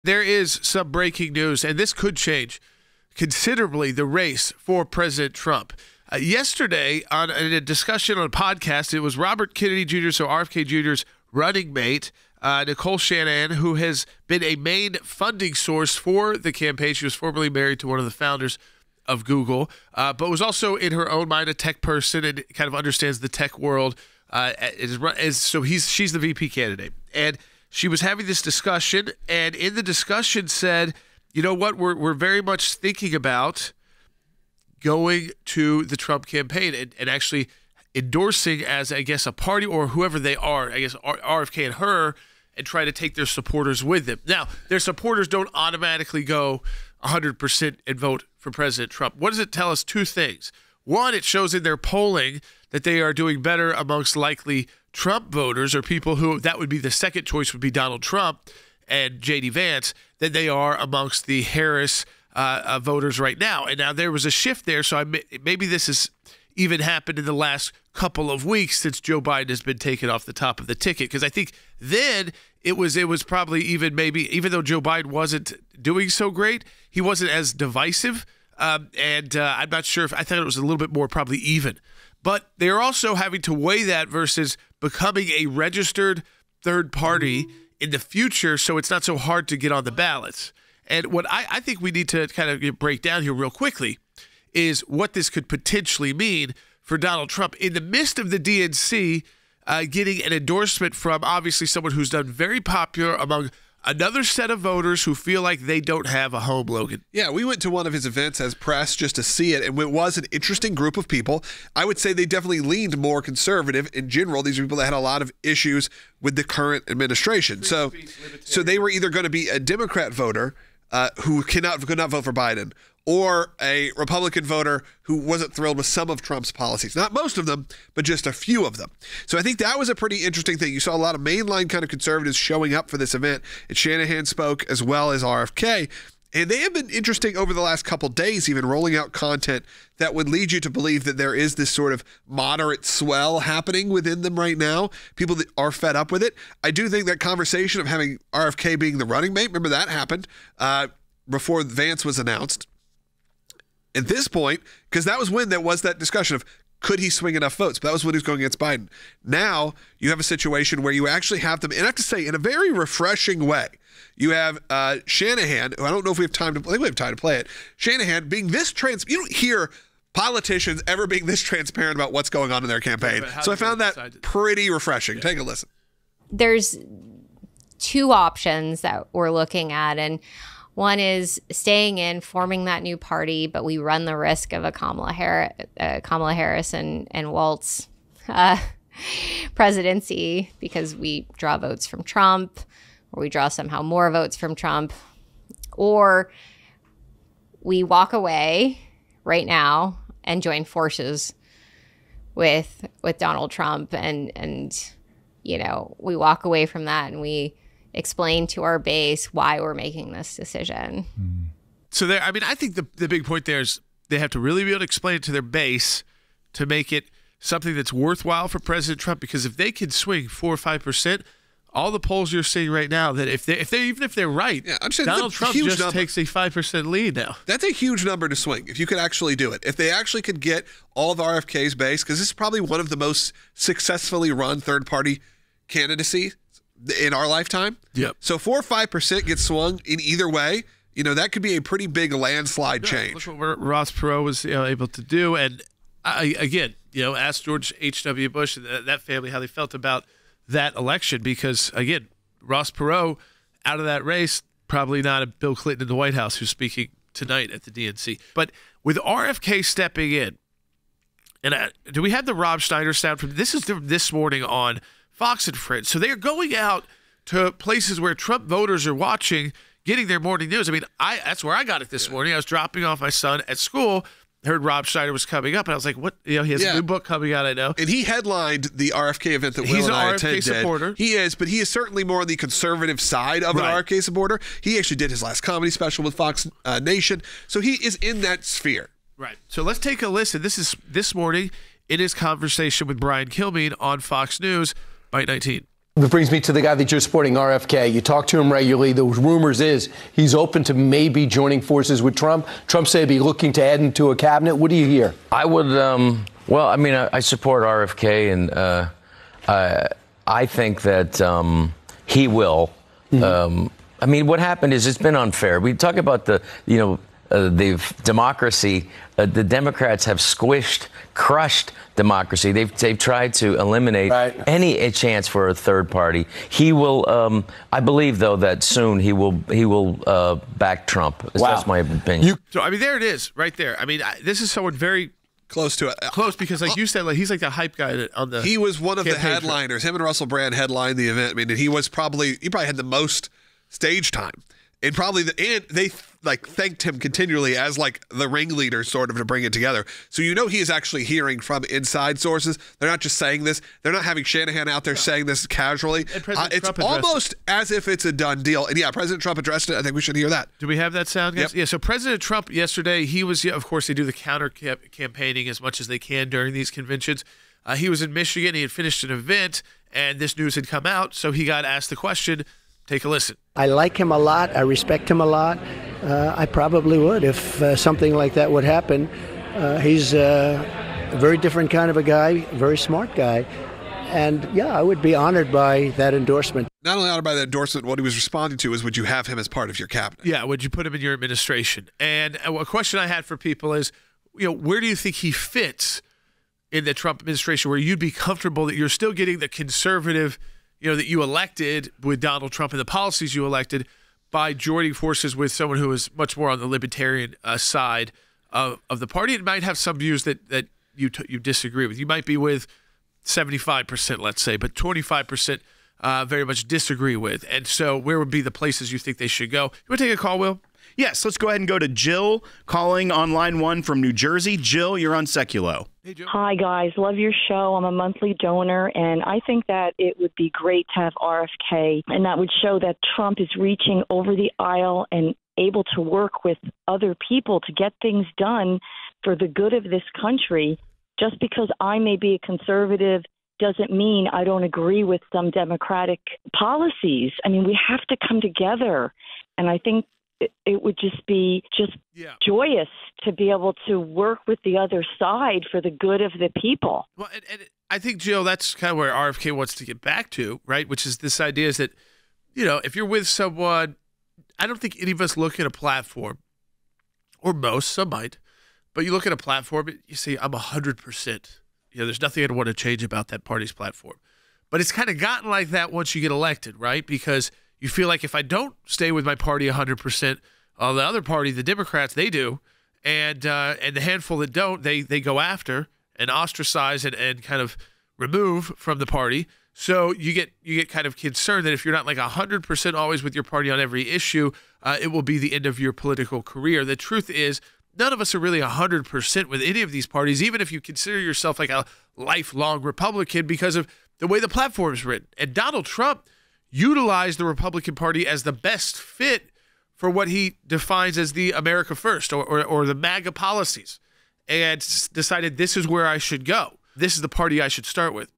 There is some breaking news, and this could change considerably the race for President Trump. Yesterday, in a discussion on a podcast, it was Robert Kennedy Jr., so RFK Jr.'s running mate, Nicole Shanahan, who has been a main funding source for the campaign. She was formerly married to one of the founders of Google, but was also in her own mind a tech person and kind of understands the tech world. So she's the VP candidate. And she was having this discussion, and in the discussion said, you know what, we're very much thinking about going to the Trump campaign and actually endorsing as, I guess, a party or whoever they are, I guess RFK and her, and try to take their supporters with them. Now, their supporters don't automatically go 100% and vote for President Trump. What does it tell us? Two things. One, it shows in their polling that they are doing better amongst likely Trump voters, or people who that would be the second choice would be Donald Trump and J.D. Vance, than they are amongst the Harris voters right now. And now there was a shift there, so maybe this has even happened in the last couple of weeks since Joe Biden has been taken off the top of the ticket. Because I think then it was probably even though Joe Biden wasn't doing so great, he wasn't as divisive. And I'm not sure I thought it was a little bit more probably even. But they're also having to weigh that versus becoming a registered third party in the future, so it's not so hard to get on the ballots. And what I think we need to kind of break down here real quickly is what this could potentially mean for Donald Trump in the midst of the DNC getting an endorsement from obviously someone who's done very popular among another set of voters who feel like they don't have a home, Logan. Yeah, we went to one of his events as press just to see it, and it was an interesting group of people. I would say they definitely leaned more conservative in general. These are people that had a lot of issues with the current administration. So they were either going to be a Democrat voter who could not vote for Biden, or a Republican voter who wasn't thrilled with some of Trump's policies. Not most of them, but just a few of them. So I think that was a pretty interesting thing. You saw a lot of mainline kind of conservatives showing up for this event, and Shanahan spoke as well as RFK. And they have been interesting over the last couple days, even rolling out content that would lead you to believe that there is this sort of moderate swell happening within them right now. People that are fed up with it. I do think that conversation of having RFK being the running mate, remember that happened before Vance was announced. At this point, because that was when there was that discussion of could he swing enough votes, but that was when he was going against Biden. Now you have a situation where you actually have them, and I have to say, in a very refreshing way, you have Shanahan, who I don't know if we have time to play. I think we have time to play it. Shanahan being this you don't hear politicians ever being this transparent about what's going on in their campaign. So I found that pretty refreshing. Yeah. Take a listen. There's two options that we're looking at, and one is staying in, forming that new party, but we run the risk of a Kamala Harris and Walt's presidency because we draw votes from Trump, or we draw somehow more votes from Trump, or we walk away right now and join forces with Donald Trump, and you know, we walk away from that and we explain to our base why we're making this decision. So there, I mean, I think the big point there is they have to really be able to explain it to their base to make it something that's worthwhile for President Trump, because if they can swing 4 or 5%, all the polls you're seeing right now, that if they're right, yeah, Donald Trump just takes a 5% lead now. That's a huge number to swing if you could actually do it. If they actually could get all of RFK's base, because this is probably one of the most successfully run third-party candidacy in our lifetime. Yep. So 4 or 5% gets swung in either way. You know, that could be a pretty big landslide change. Look what Ross Perot was able to do. And again, ask George H.W. Bush and that family how they felt about that election, because again, Ross Perot out of that race, probably not a Bill Clinton in the White House who's speaking tonight at the DNC. But with RFK stepping in, and do we have the Rob Schneider sound from this morning on Fox and Friends? So they're going out to places where Trump voters are watching, getting their morning news. I mean, that's where I got it this morning. I was dropping off my son at school, heard Rob Schneider was coming up, and I was like, what? He has a new book coming out, I know. And he headlined the RFK event that Will and I attended. He's an RFK supporter. He is, but he is certainly more on the conservative side of an RFK supporter. He actually did his last comedy special with Fox Nation, so he is in that sphere. Right. So let's take a listen. This is this morning in his conversation with Brian Kilmeade on Fox News, Bite 19. That brings me to the guy that you're supporting, RFK. You talk to him regularly. The rumors is he's open to maybe joining forces with Trump. Trump said he'd be looking to add him to a cabinet. What do you hear? I would, well, I mean, I support RFK, and I think that he will. I mean, what happened is it's been unfair. We talk about the democracy. The Democrats have crushed democracy. They've tried to eliminate any chance for a third party. He will. I believe, though, that soon he will back Trump. Wow. That's my opinion. So I mean, there it is, right there. I mean, this is someone very close to it. Close because, like you said, like he's like the hype guy on the. He was one of the headliners. Him and Russell Brand headlined the event. I mean, he probably had the most stage time, and they thanked him continually as like the ringleader, sort of, to bring it together. So he is actually hearing from inside sources. They're not just saying this. They're not having Shanahan out there saying this casually. It's almost as if it's a done deal. And yeah, President Trump addressed it. I think we should hear that. Do we have that sound, guys? Yep. Yeah. So President Trump yesterday, he was, of course, they do the counter campaigning as much as they can during these conventions. He was in Michigan. He had finished an event, and this news had come out. So he got asked the question. Take a listen. I like him a lot. I respect him a lot. I probably would if something like that would happen. He's a very different kind of a guy, very smart guy. And, yeah, I would be honored by that endorsement. Not only honored by that endorsement, what he was responding to is, would you have him as part of your cabinet? Yeah, would you put him in your administration? And a question I had for people is, where do you think he fits in the Trump administration where you'd be comfortable that you're still getting the conservative that you elected with Donald Trump and the policies you elected by joining forces with someone who is much more on the libertarian side of the party and might have some views that you disagree with. You might be with 75%, let's say, but 25% very much disagree with. And so where would be the places you think they should go? You want to take a call, Will? Yes, let's go ahead and go to Jill calling on line 1 from New Jersey. Jill, you're on Seculo. Hey, Jill. Hi, guys. Love your show. I'm a monthly donor, and I think that it would be great to have RFK, and that would show that Trump is reaching over the aisle and able to work with other people to get things done for the good of this country. Just because I may be a conservative doesn't mean I don't agree with some Democratic policies. I mean, we have to come together, and I think it would just be joyous to be able to work with the other side for the good of the people. Well, and I think, Jill, that's kind of where RFK wants to get back to, right? Which is this idea is that, if you're with someone, I don't think any of us look at a platform, or most, some might, but you look at a platform, you say, I'm 100%. There's nothing I'd want to change about that party's platform. But it's kind of gotten like that once you get elected, right? Because you feel like if I don't stay with my party 100%, the other party, the Democrats, they do, and the handful that don't, they go after and ostracize and kind of remove from the party. So you get kind of concerned that if you're not like 100% always with your party on every issue, it will be the end of your political career. The truth is, none of us are really 100% with any of these parties, even if you consider yourself like a lifelong Republican because of the way the platform is written. And Donald Trump utilized the Republican Party as the best fit for what he defines as the America First or the MAGA policies, and decided this is where I should go. This is the party I should start with.